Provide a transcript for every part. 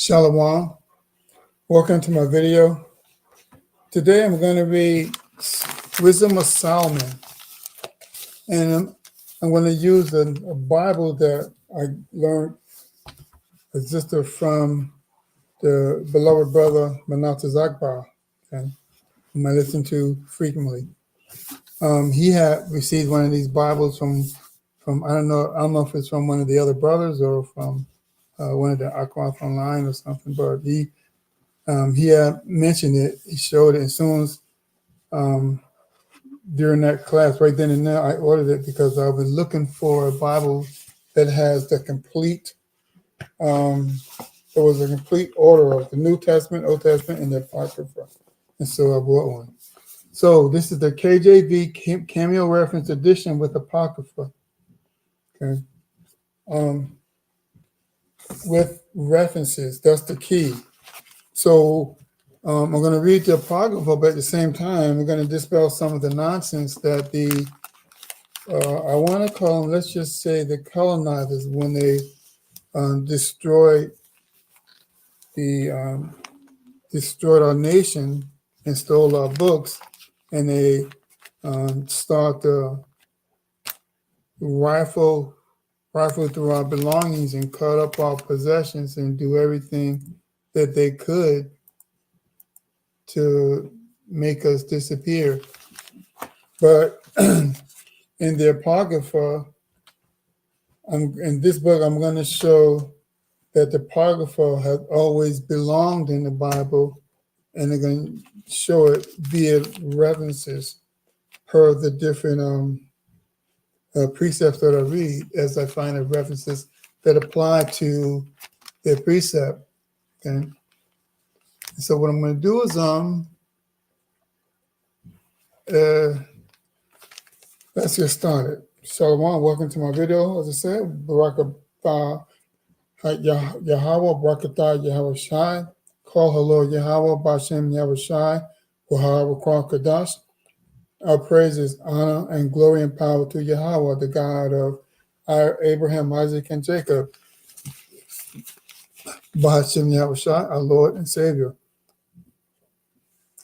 Shalom. Welcome to my video. Today I'm going to read Wisdom of Solomon. And I'm going to use a Bible that I learned existed from the beloved brother Manasseh Zakbar, okay, whom I listen to frequently. He had received one of these Bibles from I don't know if it's from one of the other brothers or from one of the Akwaf online or something, but he had mentioned it. He showed it as soon as during that class, right then and there, I ordered it because I was looking for a Bible that has the complete. It was a complete order of the New Testament, Old Testament, and the Apocrypha, and so I bought one. So this is the KJV Cameo Reference Edition with Apocrypha. Okay, with references. That's the key. So I'm going to read the Apocrypha, but at the same time, we're going to dispel some of the nonsense that I want to call them, let's just say the colonizers, when they destroyed our nation and stole our books, and they start to rifle through our belongings and cut up our possessions and do everything that they could to make us disappear. But in the Apocrypha, in this book, I'm going to show that the Apocrypha has always belonged in the Bible, and they're going to show it via references per the different precepts that I read, as I find the references that apply to their precept. Okay. So what I'm going to do is let's get started. Shalom, welcome to my video. As I said, Barakatah Yahweh, Barakatah Yahweh Shai, call hello Yahweh, Bashem Yahweh Shai, Wahab Kwan Kadash. Our praises, honor, and glory and power to Yahweh, the God of our Abraham, Isaac, and Jacob. Bashem Yahweh Shai, our Lord and Savior.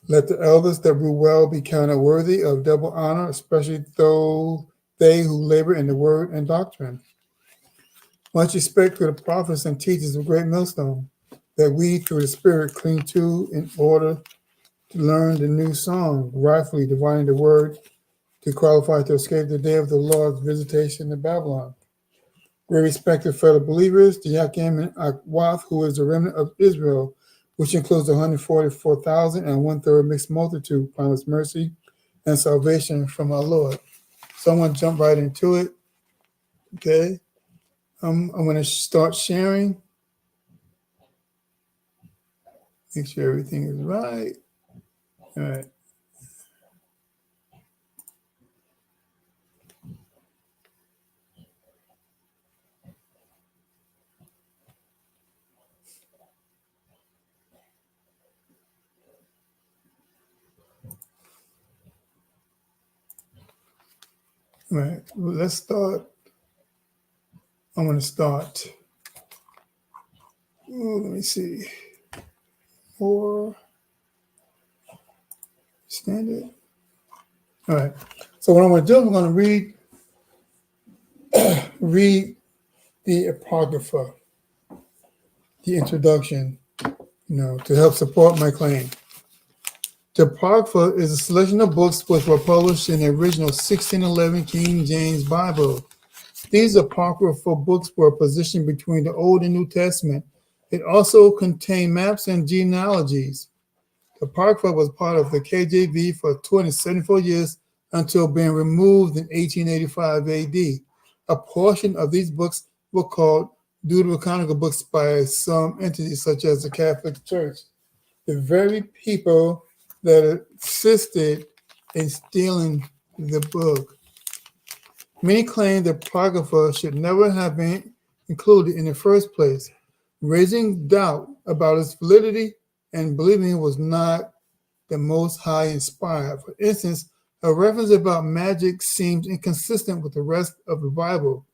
Let the elders that rule well be counted worthy of double honor, especially they who labor in the word and doctrine. Much respect to the prophets and teachers of great millstone, that we through the Spirit cling to in order to learn the new song, rightfully dividing the word to qualify to escape the day of the Lord's visitation in Babylon. Great respect to fellow believers, to Yakim and Akwaf, who is the remnant of Israel, which includes 144,000 and one-third mixed multitude, promised mercy and salvation from our Lord. So I'm going to jump right into it. Okay. I'm going to start sharing. Make sure everything is right. All right. All right. Well, let's start. I'm going to start. Let me see. More standard. All right. So what I'm going to do, I'm going to read the Apocrypha, the introduction, to help support my claim. The Apocrypha is a selection of books which were published in the original 1611 King James Bible. These apocryphal books were positioned between the Old and New Testament. It also contained maps and genealogies. The Apocrypha was part of the KJV for 274 years until being removed in 1885 AD. A portion of these books were called Deuterocanonical books by some entities such as the Catholic Church. The very people that assisted in stealing the book. Many claim the Apocrypha should never have been included in the first place, raising doubt about its validity and believing it was not the Most High inspired. For instance, a reference about magic seems inconsistent with the rest of the Bible.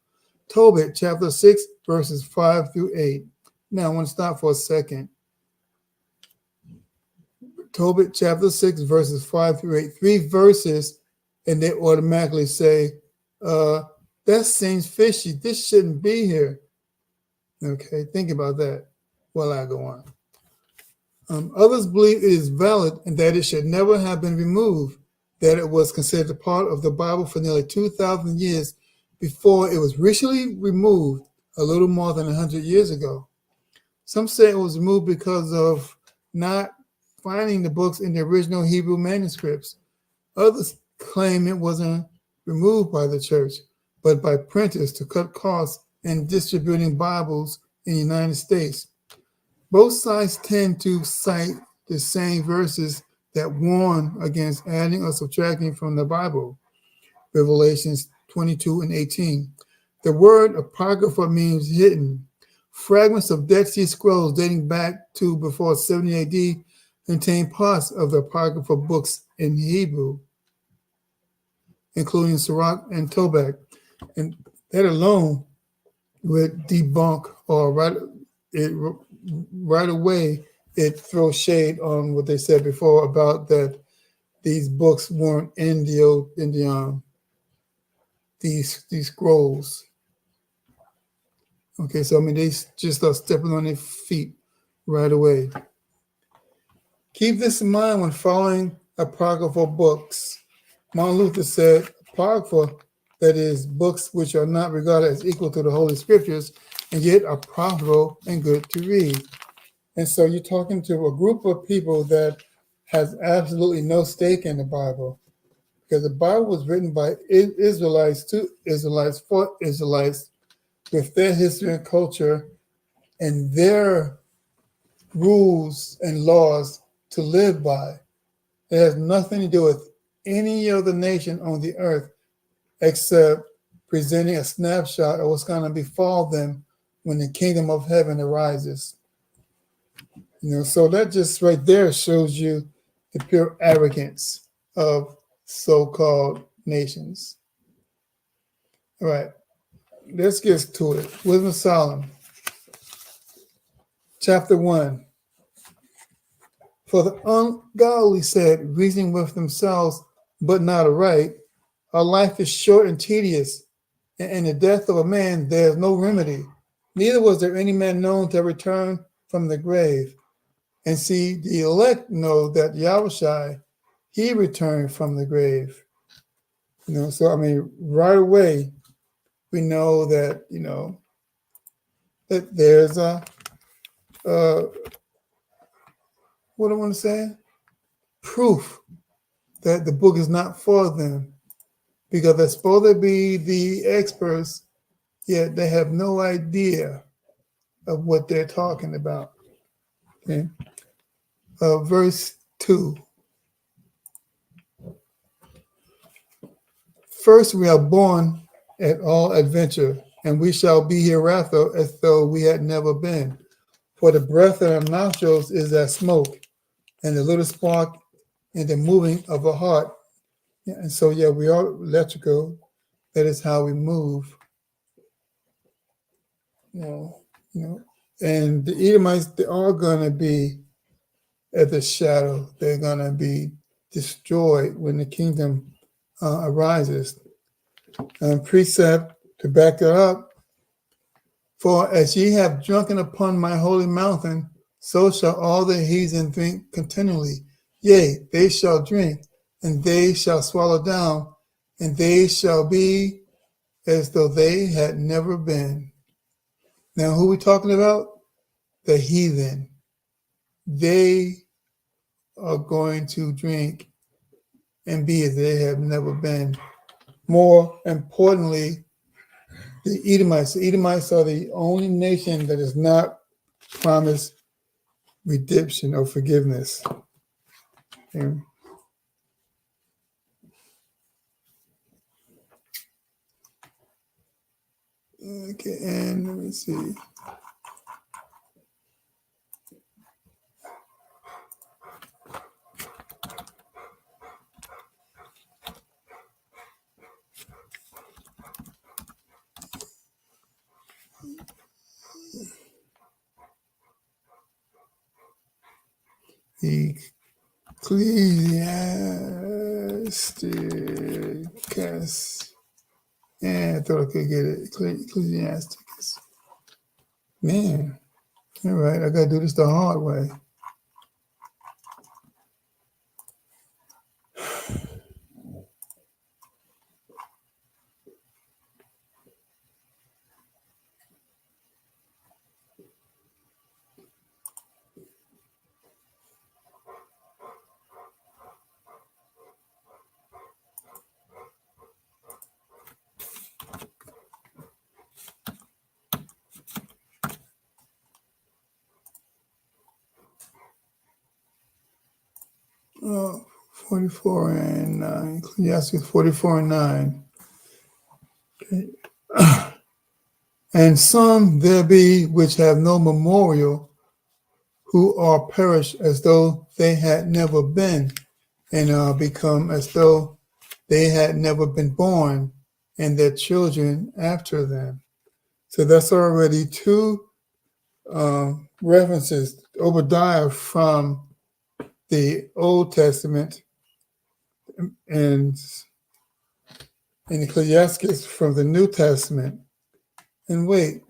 Tobit chapter 6, verses 5 through 8. Now, I want to stop for a second. Tobit chapter 6, verses 5 through 8. 3 verses, and they automatically say, that seems fishy. This shouldn't be here. Okay, think about that while I go on. Others believe it is valid and that it should never have been removed, that it was considered a part of the Bible for nearly 2,000 years before it was recently removed a little more than 100 years ago. Some say it was removed because of not finding the books in the original Hebrew manuscripts. Others claim it wasn't removed by the church, but by printers to cut costs in distributing Bibles in the United States. Both sides tend to cite the same verses that warn against adding or subtracting from the Bible. Revelations 22 and 18. The word apocrypha means hidden. Fragments of Dead Sea Scrolls dating back to before 70 AD contain parts of the apocryphal books in Hebrew, including Sirach and Tobit. And that alone would debunk or right away it throws shade on what they said before about that these books weren't in these scrolls. Okay, so I mean they just start stepping on their feet right away. Keep this in mind when following apocryphal books. Martin Luther said, apocrypha, that is, books which are not regarded as equal to the Holy Scriptures, and yet are profitable and good to read. And so you're talking to a group of people that has absolutely no stake in the Bible, because the Bible was written by Israelites to Israelites for Israelites with their history and culture and their rules and laws to live by. It has nothing to do with any other nation on the earth except presenting a snapshot of what's going to befall them when the kingdom of heaven arises. So that just right there shows you the pure arrogance of so-called nations. All right, let's get to it. Wisdom of Solomon, chapter 1. For the ungodly said, reasoning with themselves, but not aright, our life is short and tedious, and in the death of a man there is no remedy. Neither was there any man known to return from the grave. And see, the elect know that Yahushua, he returned from the grave. So I mean, right away, we know that, that there's what I want to say? Proof that the book is not for them, because they're supposed to be the experts, yet they have no idea of what they're talking about. Okay. Verse 2. First, we are born at all adventure, and we shall be hereafter as though we had never been. For the breath in our nostrils is as smoke, and the little spark in the moving of a heart. And so, we are electrical. That is how we move. And the Edomites, they are going to be at the shadow. They're going to be destroyed when the kingdom arises. Precept to back that up. For as ye have drunken upon my holy mountain, so shall all the heathen drink continually. Yea, they shall drink, and they shall swallow down, and they shall be as though they had never been. Now, who are we talking about? The heathen. They are going to drink and be as they have never been. More importantly, the Edomites. The Edomites are the only nation that is not promised redemption or forgiveness. Okay. Okay, and let me see. Ecclesiasticus. Yeah, I thought I could get it. Ecclesiasticus. Man, all right, I got to do this the hard way. Oh, 44 and 9. Ecclesiasticus 44 and 9. And some there be which have no memorial, who are perished as though they had never been, and become as though they had never been born, and their children after them. So that's already two references. Obadiah from the Old Testament and Ecclesiastes from the New Testament. And wait,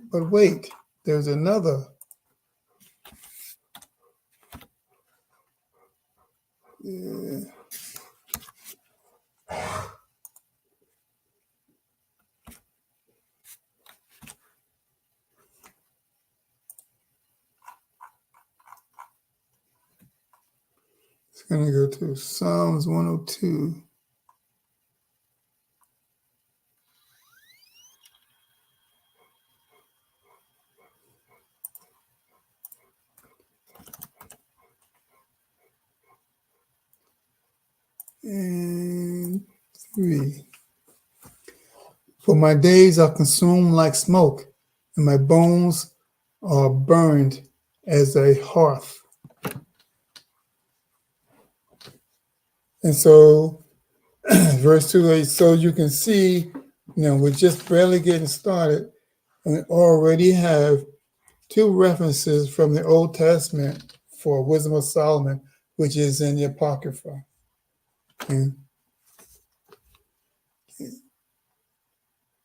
there's another. Yeah. It's going to go to Psalms 102. And 3. For my days are consumed like smoke, and my bones are burned as a hearth. And so, verse 2, so you can see, we're just barely getting started, and we already have two references from the Old Testament for Wisdom of Solomon, which is in the Apocrypha. And,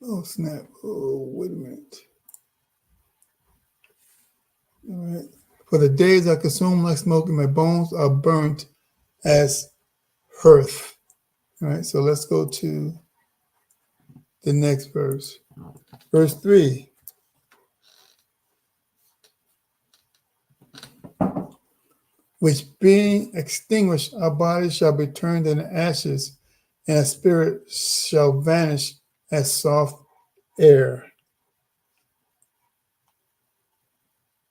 oh, snap. Oh, wait a minute. All right. For the days are consumed like smoke, and my bones are burnt as hearth. All right, so let's go to the next verse. Verse 3. Which being extinguished, our bodies shall be turned into ashes, and our spirit shall vanish as soft air.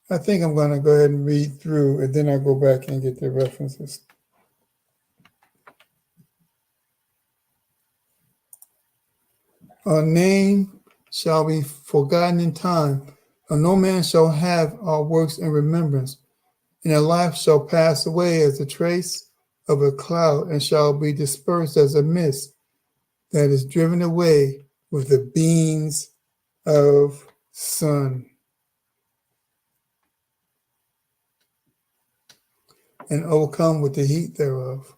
I think I'm going to go ahead and read through, and then I'll go back and get the references. Our name shall be forgotten in time, and no man shall have our works in remembrance. And our life shall pass away as the trace of a cloud, and shall be dispersed as a mist that is driven away with the beams of sun, and overcome with the heat thereof.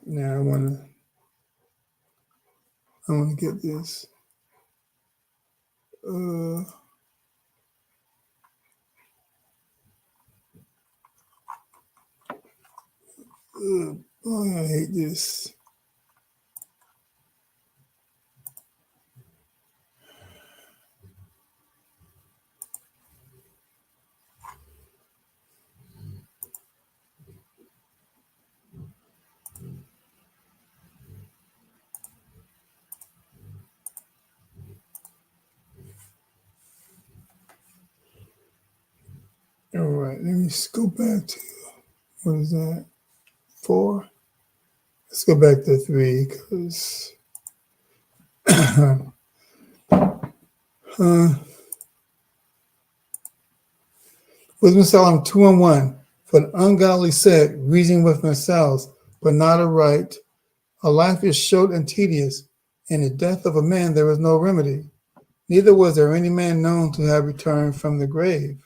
Now I want to get this. Oh, I hate this. All right, let me just go back to, what is that, 4? Let's go back to 3, because Wisdom of Solomon 2 and 1. For the ungodly said, reason with themselves, but not aright. A life is short and tedious, and the death of a man there is no remedy. neither was there any man known to have returned from the grave.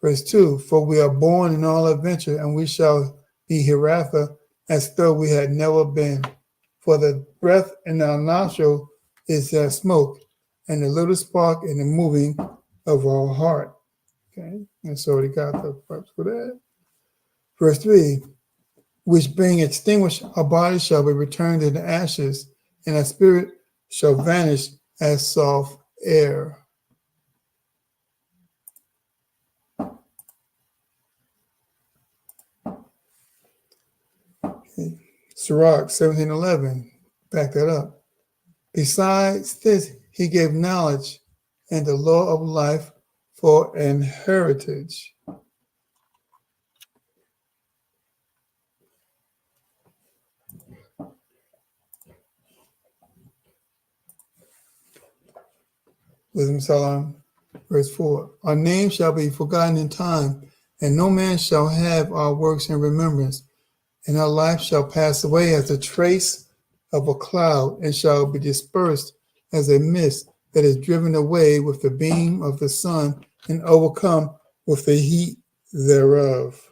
Verse 2, for we are born in all adventure, and we shall be hereafter as though we had never been. For the breath in our nostril is as smoke, and the little spark in the moving of our heart. Okay, and so he got the purpose for that. Verse 3, which being extinguished, our body shall be returned to the ashes, and our spirit shall vanish as soft air. Okay. Sirach 17:11, back that up. Besides this, he gave knowledge and the law of life for an heritage. Wisdom Psalm, verse 4. Our name shall be forgotten in time, and no man shall have our works in remembrance, and our life shall pass away as a trace of a cloud, and shall be dispersed as a mist that is driven away with the beam of the sun and overcome with the heat thereof.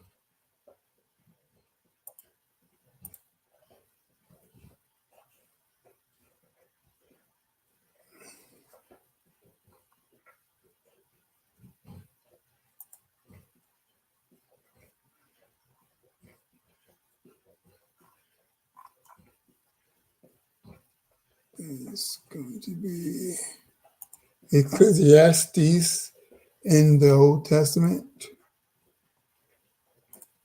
It's going to be Ecclesiastes in the Old Testament,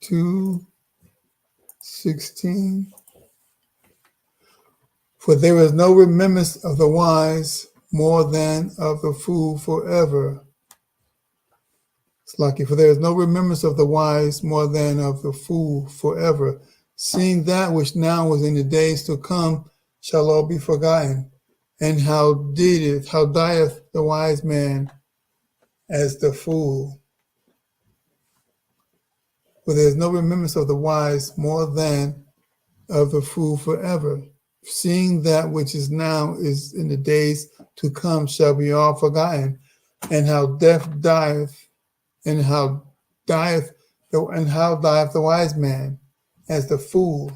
2:16. For there is no remembrance of the wise more than of the fool forever. It's lucky, for there is no remembrance of the wise more than of the fool forever. Seeing that which now was in the days to come shall all be forgotten. And how dieth the wise man as the fool? For there is no remembrance of the wise more than of the fool forever. Seeing that which is now is in the days to come shall be all forgotten. And how death dieth, and how dieth the wise man as the fool?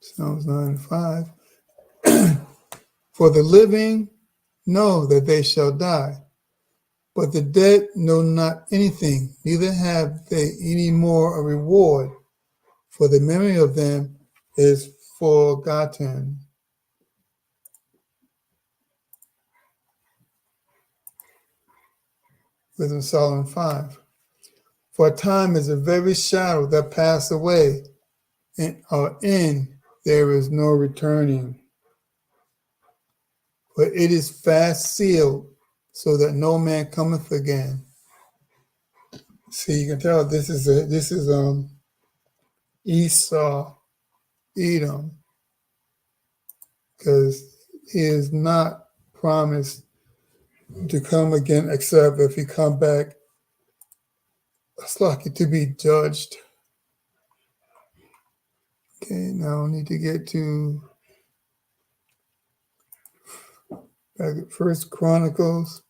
Psalms 9:5. For the living know that they shall die, but the dead know not anything, neither have they any more a reward, for the memory of them is forgotten. Wisdom Solomon 5. For a time is a very shadow that pass away, and in there is no returning. For it is fast sealed, so that no man cometh again. See, you can tell this is Esau, Edom, because he is not promised to come again, except if he come back, it's likely to be judged. Okay, now I need to get to back at First Chronicles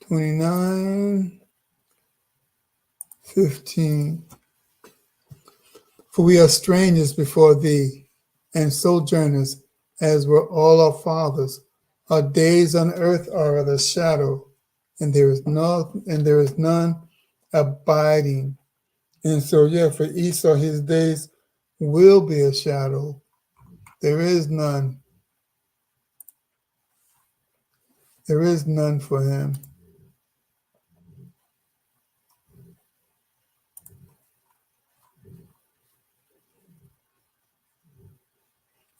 29:15. For we are strangers before thee, and sojourners, as were all our fathers. Our days on earth are of a shadow, and there is none abiding. And so, yeah, for Esau, his days will be a shadow. There is none. There is none for him.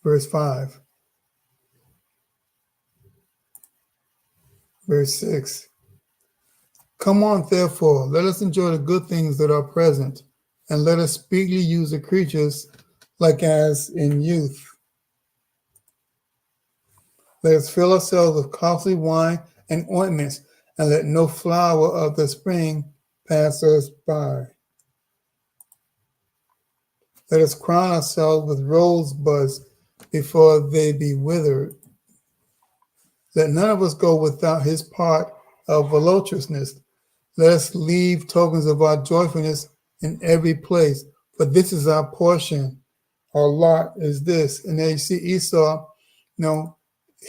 Verse 5. Verse 6. Come on, therefore, let us enjoy the good things that are present, and let us speedily use the creatures like as in youth. Let us fill ourselves with costly wine and ointments, and let no flower of the spring pass us by. Let us crown ourselves with rosebuds before they be withered. Let none of us go without his part of voluptuousness. Let us leave tokens of our joyfulness in every place, for this is our portion. Our lot is this. And then you see Esau,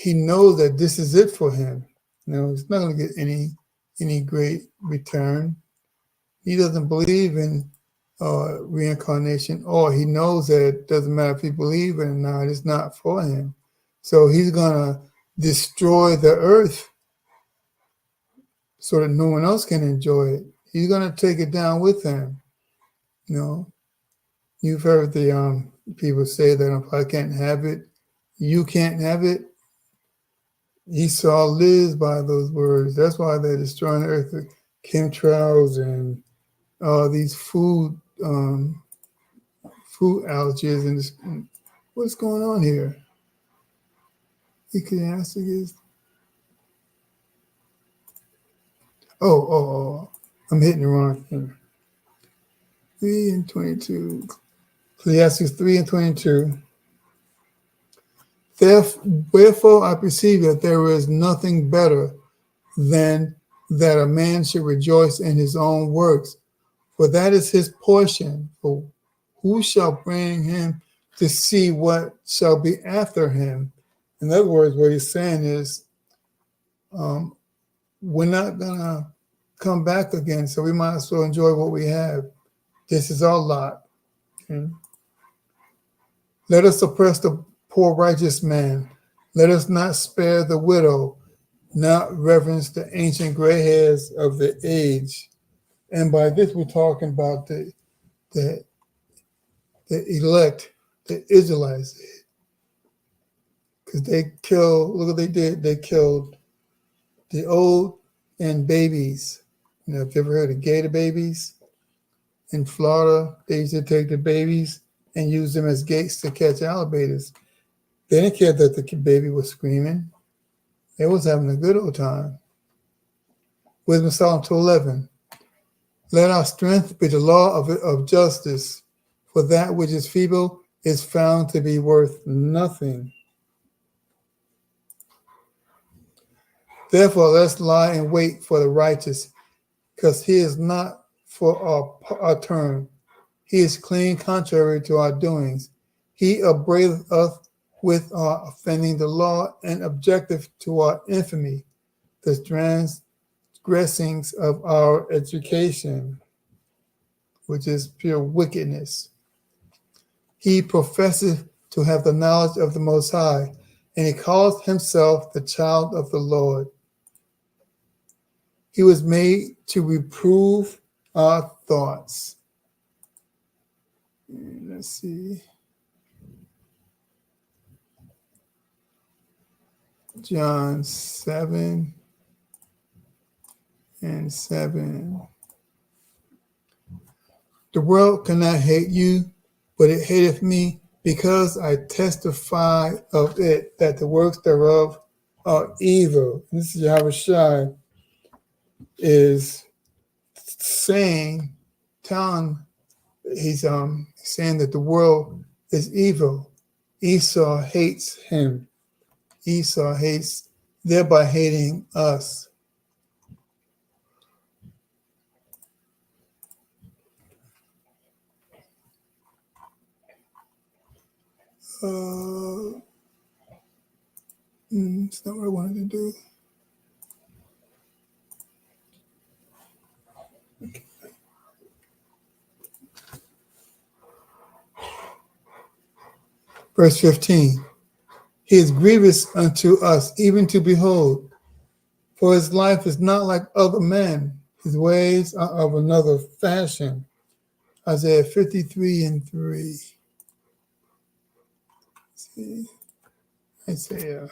he knows that this is it for him. He's not going to get any great return. He doesn't believe in reincarnation, or he knows that it doesn't matter if he believes it or not, it's not for him. So he's going to destroy the earth so that no one else can enjoy it. He's going to take it down with him. You've heard the people say that if I can't have it, you can't have it. Esau lives by those words. That's why they're destroying the earth with chemtrails and these food allergies and this, what's going on here? Ecclesiastes is. Oh, I'm hitting the wrong thing. 3 and 22. Ecclesiastes 3 and 22. Wherefore I perceive that there is nothing better than that a man should rejoice in his own works, for that is his portion. For who shall bring him to see what shall be after him? In other words, what he's saying is, we're not going to come back again, so we might as well enjoy what we have. This is our lot. Okay? Let us oppress the poor righteous man. Let us not spare the widow, not reverence the ancient gray hairs of the age. And by this, we're talking about the elect, the Israelites. Because look what they did. They killed the old and babies. If you ever heard of gator babies? In Florida, they used to take the babies and use them as gates to catch alligators. They didn't care that the baby was screaming. They was having a good old time. Wisdom Psalm 2:11. Let our strength be the law of justice, for that which is feeble is found to be worth nothing. Therefore, let's lie in wait for the righteous, because he is not for our turn. He is clean contrary to our doings. He upbraideth us with our offending the law and objective to our infamy, the transgressings of our education, which is pure wickedness. He professeth to have the knowledge of the Most High, and he calls himself the child of the Lord. He was made to reprove our thoughts. Let's see. John 7 and 7. The world cannot hate you, but it hateth me, because I testify of it that the works thereof are evil. This is Yahushua is saying, he's saying that the world is evil. Esau hates him. Esau hates, thereby hating us. It's not what I wanted to do. Okay. Verse 15. He is grievous unto us, even to behold. For his life is not like other men. His ways are of another fashion. Isaiah 53 and 3. See, Isaiah.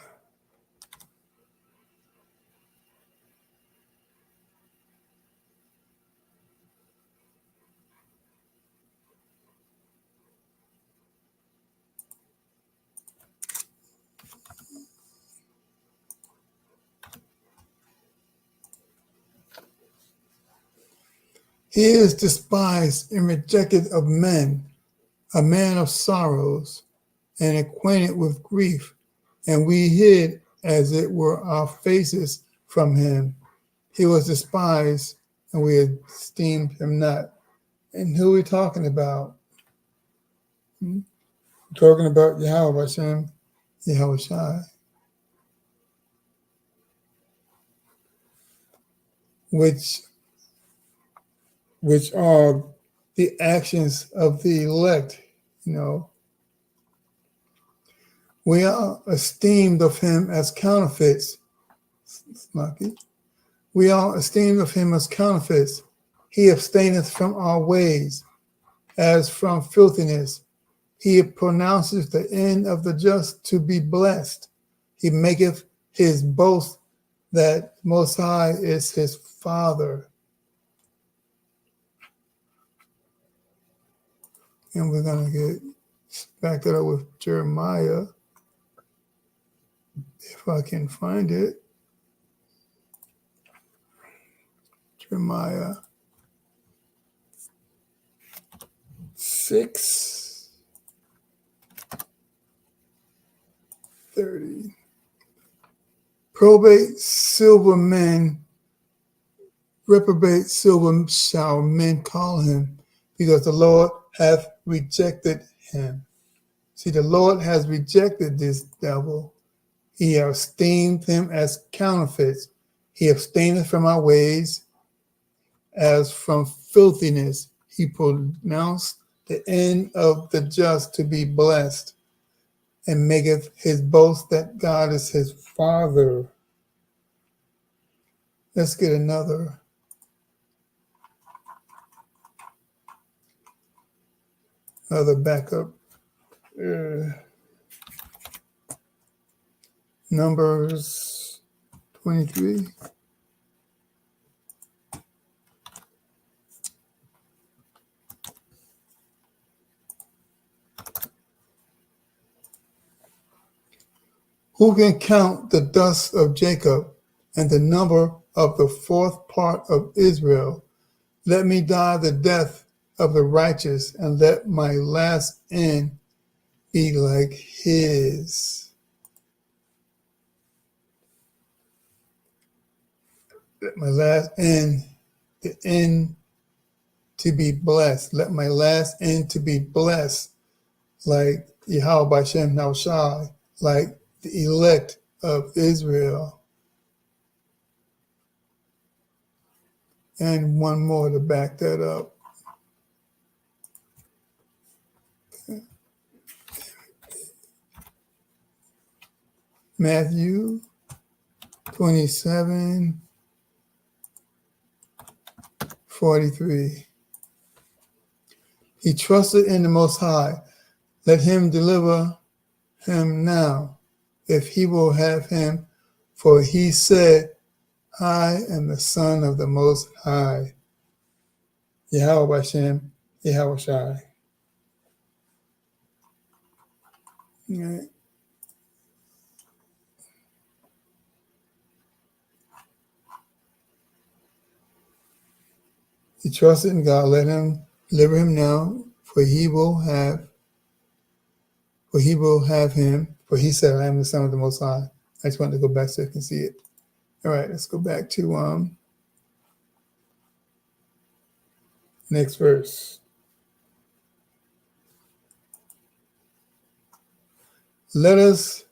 He is despised and rejected of men, a man of sorrows and acquainted with grief, and we hid, as it were, our faces from him. He was despised, and we esteemed him not. And who are we talking about? We're talking about Yahweh Hashem, Yahweh Shai, which are the actions of the elect. We are esteemed of him as counterfeits. Lucky. We are esteemed of him as counterfeits. He abstaineth from our ways, as from filthiness. He pronounces the end of the just to be blessed. He maketh his boast that Most High is his Father. And we're going to back that up with Jeremiah, if I can find it. Jeremiah 6:30. Probate silver men, reprobate silver shall men call him, because the Lord hath rejected him. See, the Lord has rejected this devil. He hath esteemed him as counterfeits. He abstaineth from our ways, as from filthiness. He pronounced the end of the just to be blessed, and maketh his boast that God is his Father. Let's get another. Another backup. Numbers 23. Who can count the dust of Jacob and the number of the fourth part of Israel? Let me die the death of the righteous, and let my last end be like his. Let my last end, the end to be blessed. Let my last end to be blessed, like Yahweh Bashem Naushai, like the elect of Israel. And one more to back that up. Matthew 27:43. He trusted in the Most High. Let him deliver him now, if he will have him. For he said, I am the Son of the Most High. Yahweh Hashem, Yahweh Shai. Right. He trusted in God. Let him deliver him now, for he will have him. For he said, I am the Son of the Most High. I just wanted to go back so you can see it. All right, let's go back to next verse. Let us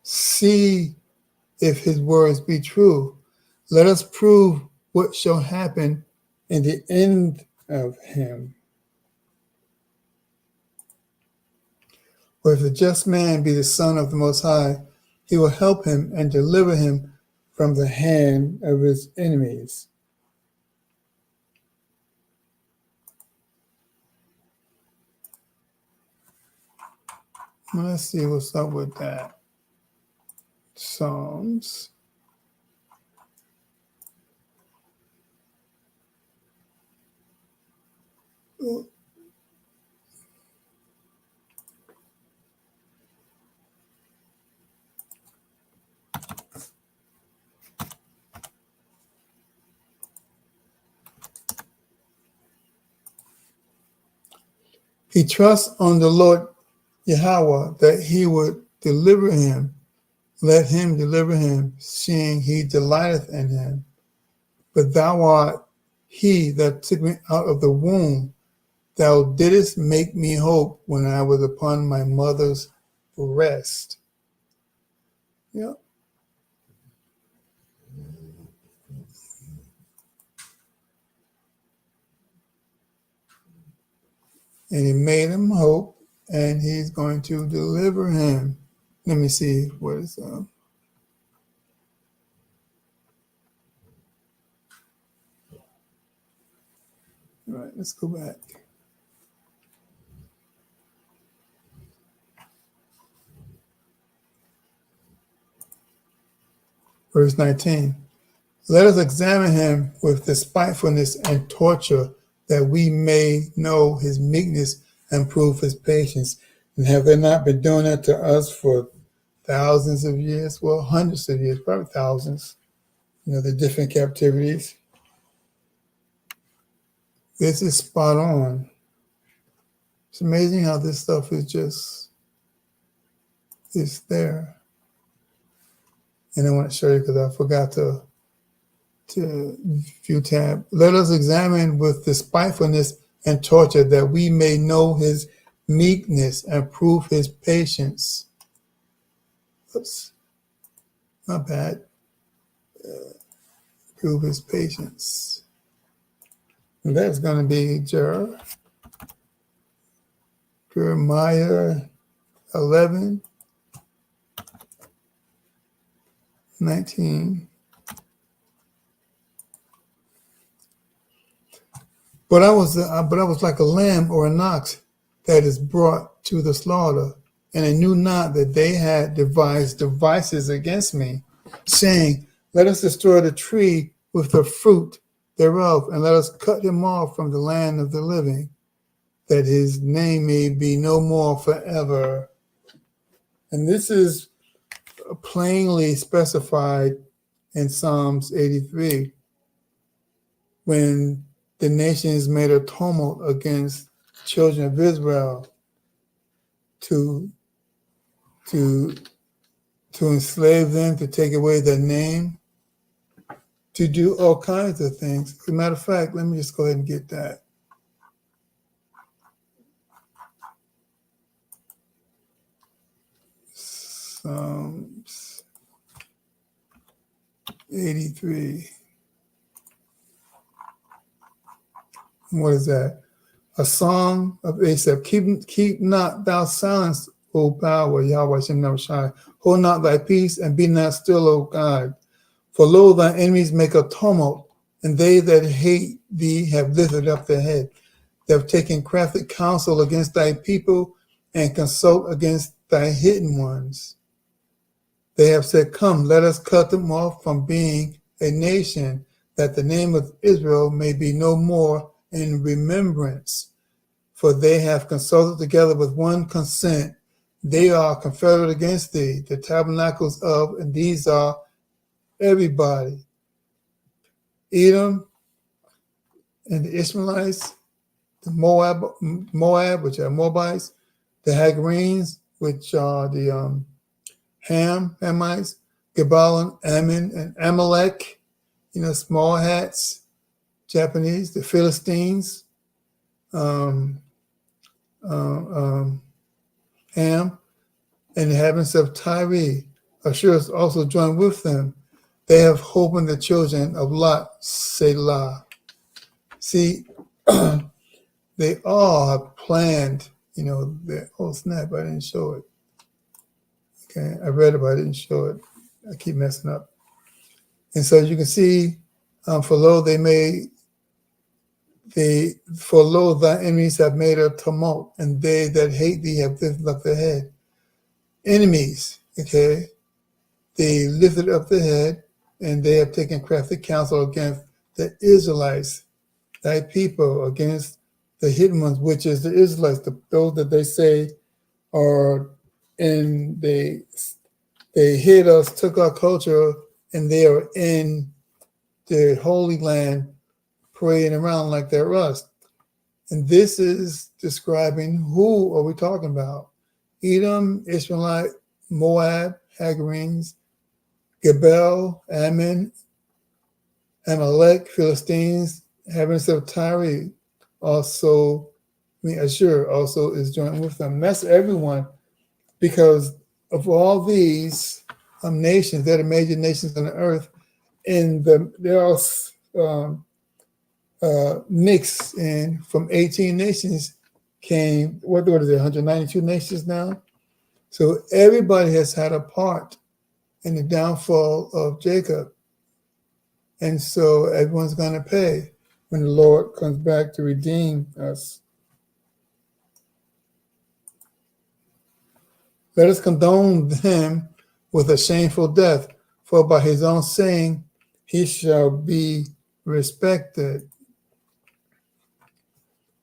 see if his words be true. Let us prove what shall happen in the end of him. For if the just man be the Son of the Most High, he will help him and deliver him from the hand of his enemies. Let's see what's up with that. Psalms. He trusts on the Lord Yahweh that he would deliver him. Let him deliver him, seeing he delighteth in him. But thou art he that took me out of the womb. Thou didst make me hope when I was upon my mother's breast. Yeah. And he made him hope, and he's going to deliver him. Let me see what is All right, let's go back. Verse 19. Let us examine him with despitefulness and torture, that we may know his meekness and prove his patience. And have they not been doing that to us for thousands of years? Well, hundreds of years, probably thousands. The different captivities. This is spot on. It's amazing how this stuff is there. And I want to show you because I forgot to view tab. Let us examine with despitefulness and torture, that we may know his meekness and prove his patience. Oops, my bad. Prove his patience. And that's going to be Jeremiah 11, 19. But I was like a lamb or an ox that is brought to the slaughter, and I knew not that they had devised devices against me, saying, let us destroy the tree with the fruit thereof, and let us cut him off from the land of the living, that his name may be no more forever. And this is plainly specified in Psalms 83, when the nations made a tumult against the children of Israel to enslave them, to take away their name, to do all kinds of things. As a matter of fact, let me just go ahead and get that. Psalms 83. What is that? A song of Asaph. Keep not thou silence, O power, Yahweh Shem never shine. Hold not thy peace, and be not still, O God. For lo, thy enemies make a tumult, and they that hate thee have lifted up their head. They have taken crafty counsel against thy people, and consult against thy hidden ones. They have said, come, let us cut them off from being a nation, that the name of Israel may be no more in remembrance. For they have consulted together with one consent. They are confederate against thee, the tabernacles of, and these are everybody. Edom and the Ishmaelites, the Moab, which are Moabites, the Hagarenes, which are the Hamites, Gebal, Ammon, and Amalek, small hats, Japanese, the Philistines, Ham, and the inhabitants of Tyre. Ashur also joined with them. They have hope in the children of Lot, Selah. See, they all have planned, oh snap, I didn't show it. Okay, I read it, but I didn't show it. I keep messing up. And so you can see, for lo, thy enemies have made a tumult, and they that hate thee have lifted up their head. Enemies, okay, they lifted up their head, and they have taken crafty counsel against the Israelites, thy people, against the hidden ones, which is the Israelites, those that they say are they hid us, took our culture, and they are in the Holy Land praying around like they're us. And this is describing who are we talking about? Edom, Ishmaelite, Moab, Hagarenes, Gebel, Ammon, Amalek, Philistines, inhabitants of Tyre, also, Ashur also is joined with them. And that's everyone, because of all these nations, they're the major nations on the earth, and they're all mixed. And from 18 nations came, what is it, 192 nations now? So everybody has had a part in the downfall of Jacob. And so everyone's going to pay when the Lord comes back to redeem us. Let us condone him with a shameful death, for by his own saying he shall be respected.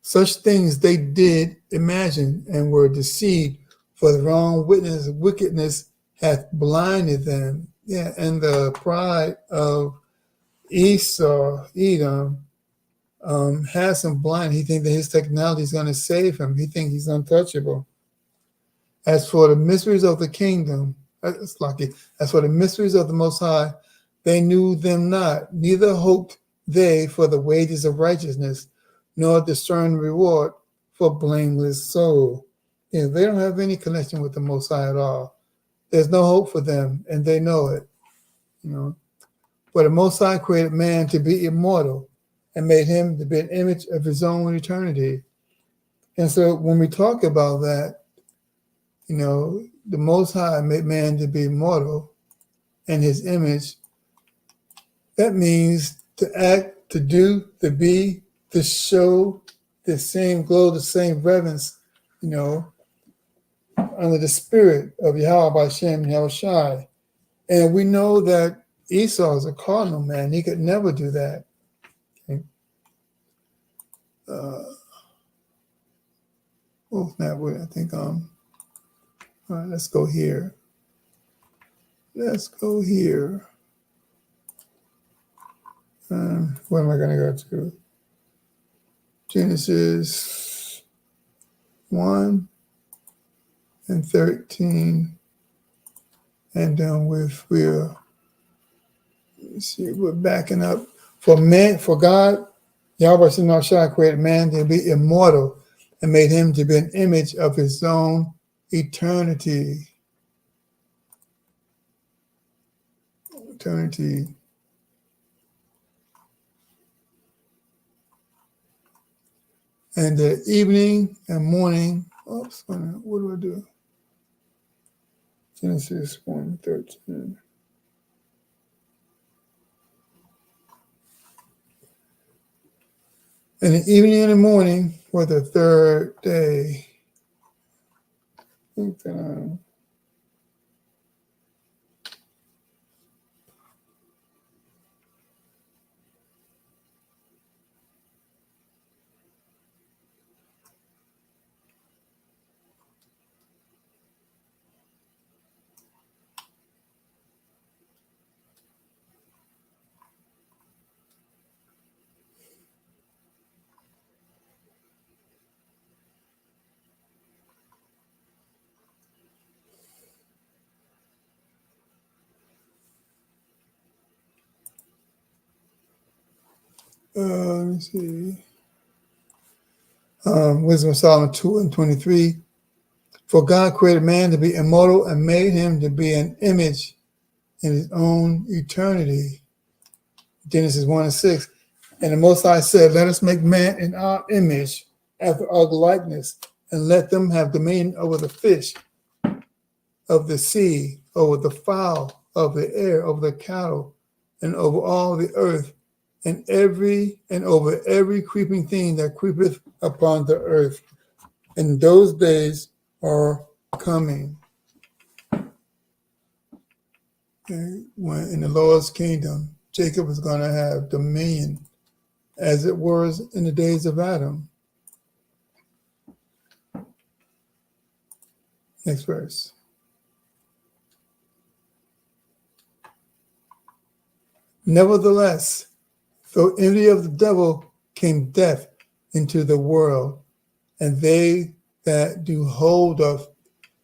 Such things they did imagine and were deceived, for the wrong witness of wickedness hath blinded them. Yeah, and the pride of Esau, Edom, has him blind. He thinks that his technology is going to save him. He thinks he's untouchable. As for the mysteries of the kingdom, that's lucky. As for the mysteries of the Most High, they knew them not, neither hoped they for the wages of righteousness, nor discerned reward for blameless soul. Yeah, they don't have any connection with the Most High at all. There's no hope for them, and they know it. For the Most High created man to be immortal and made him to be an image of his own eternity. And so when we talk about that, the Most High made man to be immortal in his image. That means to act, to do, to be, to show the same glow, the same reverence, under the spirit of Yahweh by Shem Yahushai. And we know that Esau is a carnal man. He could never do that. Okay. I think, all right, let's go here. Where am I going to go to? Genesis 1 and 13. And then we're backing up. For God, Yahweh Shah created man to be immortal and made him to be an image of his own eternity. And the evening and morning, what do I do? Genesis 1:13. And the evening and the morning were the third day. Let me see. Wisdom of Solomon 2:23. For God created man to be immortal and made him to be an image in his own eternity. Genesis 1:6. And the Most High said, let us make man in our image, after our likeness, and let them have dominion over the fish of the sea, over the fowl of the air, over the cattle, and over all the earth, and over every creeping thing that creepeth upon the earth. And those days are coming. Okay. When in the Lord's kingdom, Jacob is going to have dominion as it was in the days of Adam. Next verse. Nevertheless, through envy of the devil came death into the world, and they that do hold of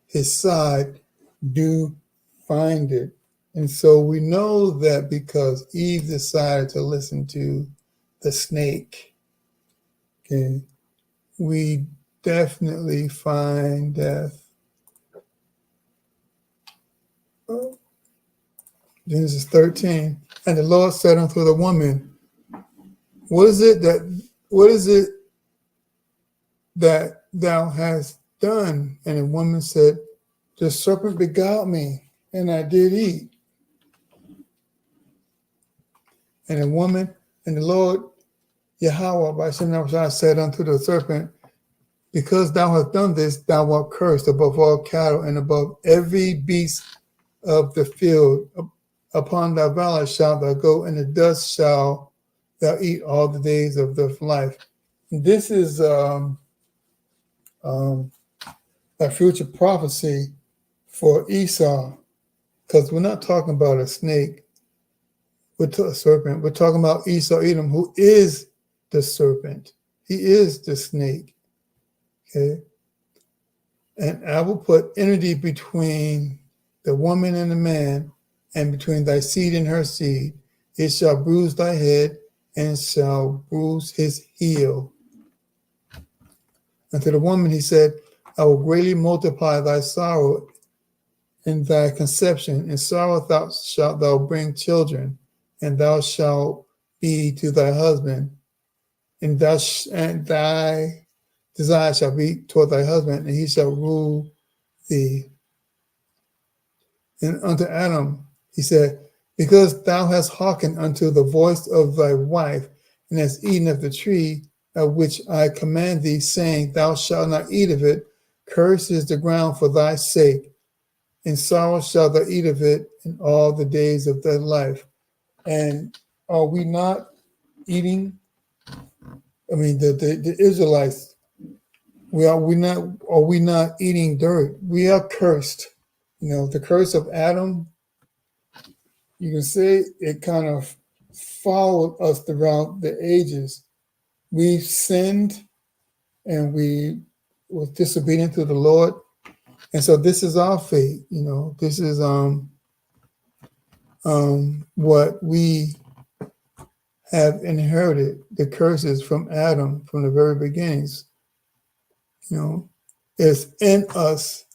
his side do find it. And so we know that because Eve decided to listen to the snake, okay, we definitely find death. Genesis 13. And the Lord said unto the woman, what is it that thou hast done? And the woman said, the serpent beguiled me, and I did eat. And the Lord Yahweh by Shem said unto the serpent, because thou hast done this, thou art cursed above all cattle and above every beast of the field. Upon thy valley shalt thou go, and the dust shall thou eat all the days of thy life. And this is a future prophecy for Esau, because we're not talking about a snake, a serpent. We're talking about Esau, Edom, who is the serpent. He is the snake. Okay. And I will put enmity between the woman and the man, and between thy seed and her seed. It shall bruise thy head, and shall bruise his heel. And to the woman he said, I will greatly multiply thy sorrow in thy conception. In sorrow thou shalt thou bring children, and thou shalt be to thy husband, and thy desire shall be toward thy husband, and he shall rule thee. And unto Adam he said, because thou hast hearkened unto the voice of thy wife, and hast eaten of the tree of which I command thee, saying, thou shalt not eat of it, cursed is the ground for thy sake. In sorrow shalt thou eat of it in all the days of thy life. And are we not eating? I mean, the Israelites, are we not eating dirt? We are cursed. The curse of Adam, you can say it kind of followed us throughout the ages. We sinned and we were disobedient to the Lord. And so this is our fate. This is what we have inherited, the curses from Adam from the very beginnings. It's in us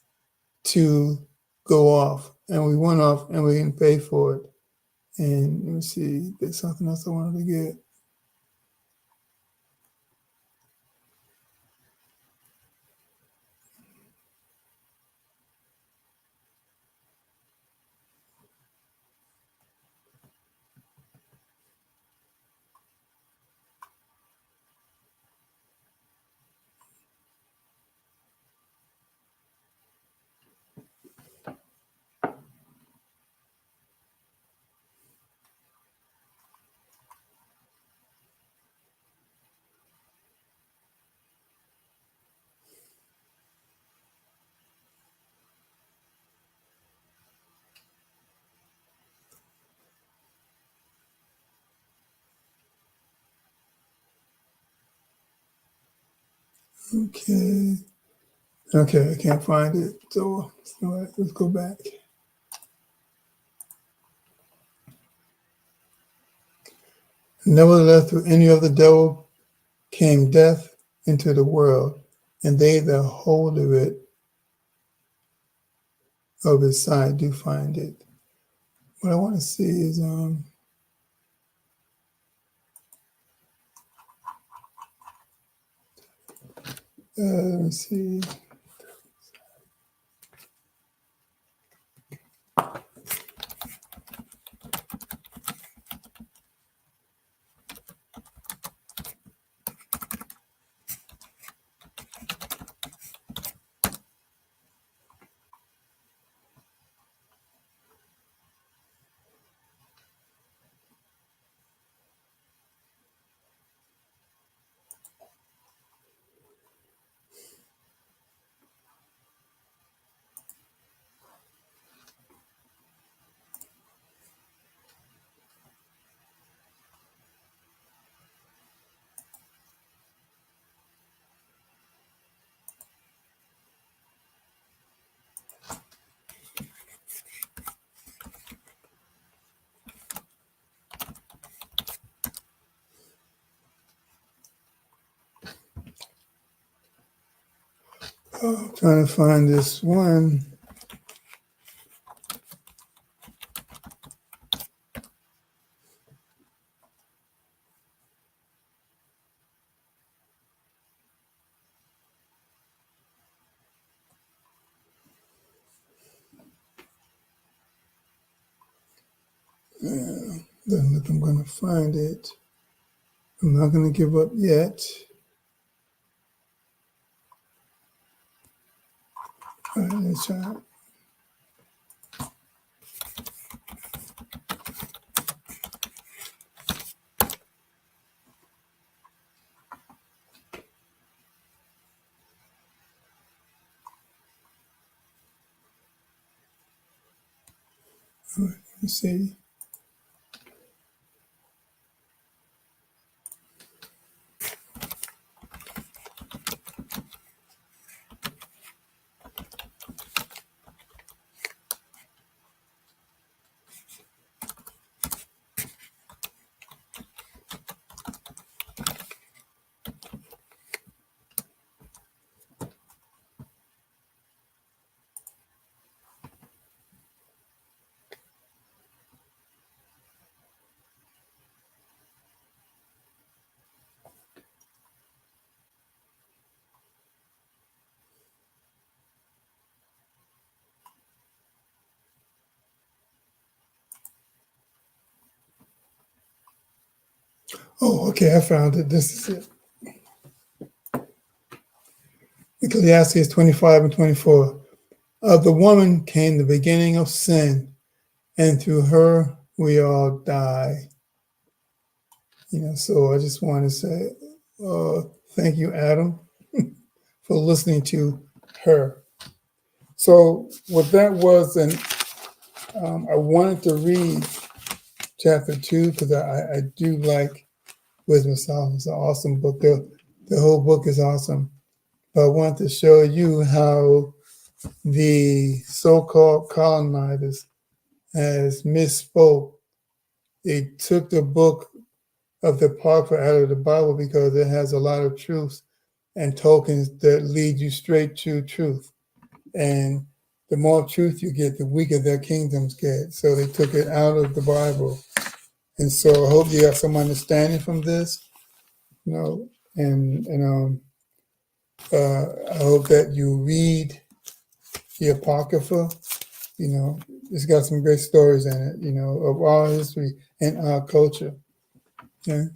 to go off, and we went off and we didn't pay for it. And let me see, there's something else I wanted to get. Okay, I can't find it. So let's go back. Nevertheless, through any of the devil came death into the world, and they that hold of it, of his side, do find it. What I want to see is let me see. Oh, trying to find this one. Doesn't look I'm going to find it. I'm not going to give up yet. All right, let's try. All right, let me see. Oh, okay, I found it. This is it. Ecclesiastes 25 and 24. Of the woman came the beginning of sin, and through her we all die. So I just want to say thank you, Adam, for listening to her. So what that was, and I wanted to read chapter 2 because I do like Wisdom of Solomon. It's an awesome book. The whole book is awesome. But I wanted to show you how the so-called colonizers has misspoke. They took the book of the Apocrypha out of the Bible because it has a lot of truths and tokens that lead you straight to truth. And the more truth you get, the weaker their kingdoms get. So they took it out of the Bible. And so I hope you got some understanding from this, and I hope that you read the Apocrypha. It's got some great stories in it, of our history and our culture. Okay.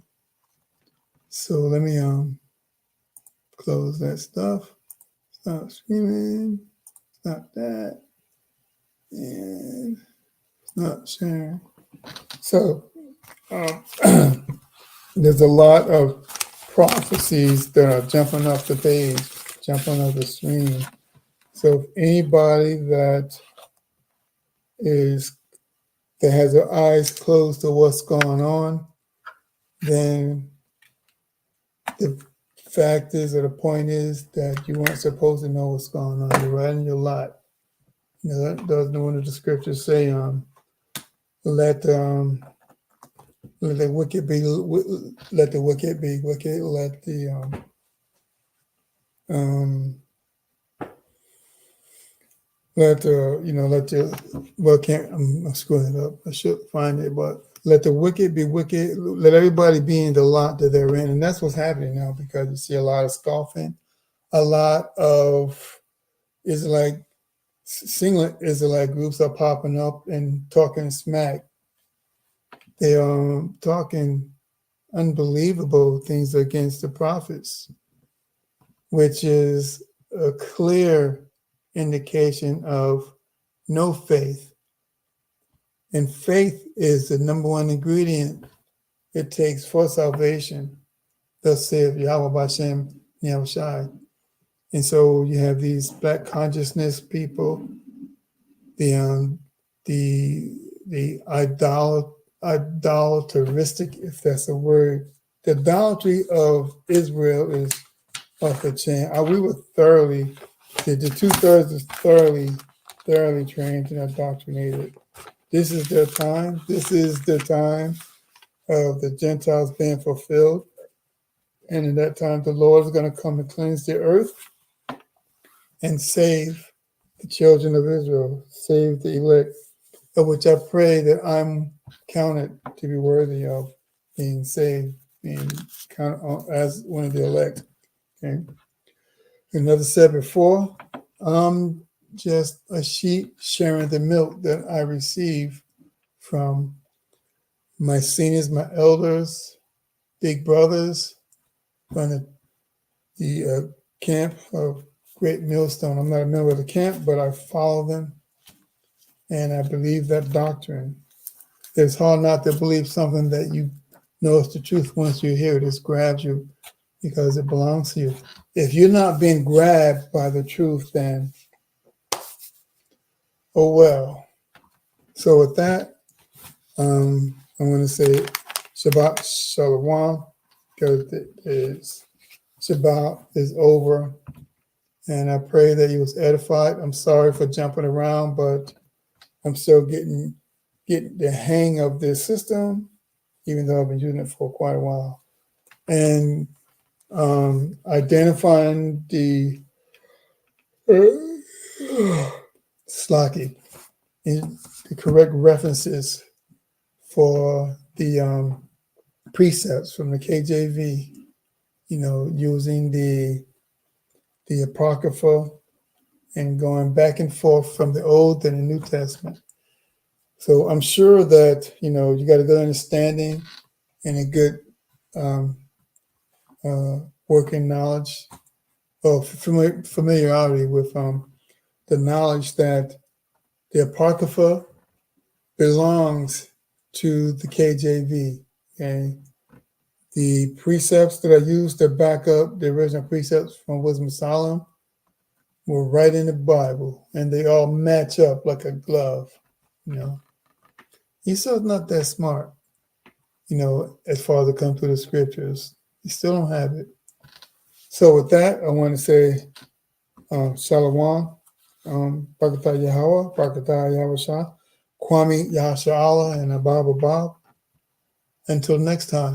So let me close that stuff. Stop screaming. Stop that. And stop sharing. So there's a lot of prophecies that are jumping up the page, jumping up the screen. So if anybody that has their eyes closed to what's going on, then the fact is, or the point is, that you weren't supposed to know what's going on. You're right in your lot. That doesn't one of the scriptures say, let the wicked be, let the wicked be wicked, let the I'm screwing it up. I should find it, but let the wicked be wicked. Let everybody be in the lot that they're in, and that's what's happening now because you see a lot of scoffing, a lot of singlet Israelite groups are popping up and talking smack. They are talking unbelievable things against the prophets, which is a clear indication of no faith. And faith is the number one ingredient it takes for salvation. Thus saith Yahweh Bashem Yahushai. And so you have these black consciousness people, the idolateristic, if that's a word. The idolatry of Israel is off the chain. We were thoroughly, the 2/3 is thoroughly trained and indoctrinated. This is their time. This is the time of the Gentiles being fulfilled. And in that time, the Lord is going to come and cleanse the earth. and save the children of Israel, save the elect, of which I pray that I'm counted to be worthy of being saved, being counted as one of the elect. Okay. Another said before, I'm just a sheep sharing the milk that I receive from my seniors, my elders, big brothers, from the camp of Great Millstone. I'm not a member of the camp, but I follow them and I believe that doctrine. It's hard not to believe something that you know is the truth once you hear it. It grabs you because it belongs to you. If you're not being grabbed by the truth, then oh well. So with that, I'm going to say Shabbat Shalom because Shabbat is over, and I pray that you was edified. I'm sorry for jumping around, but I'm still getting the hang of this system, even though I've been using it for quite a while, and identifying the Slocky, the correct references for the precepts from the KJV, using the Apocrypha and going back and forth from the Old and the New Testament. So I'm sure that, you got a good understanding and a good working knowledge or familiarity with the knowledge that the Apocrypha belongs to the KJV. Okay? The precepts that I used to back up the original precepts from Wisdom of Solomon were right in the Bible, and they all match up like a glove. Esau's not that smart, as far as it comes through the scriptures. You still don't have it. So with that, I want to say Shalom, Barakatah Yahweh, Barakatah Yahweh Shah, Kwame Yahsha'Allah, and Abab Abab. Until next time.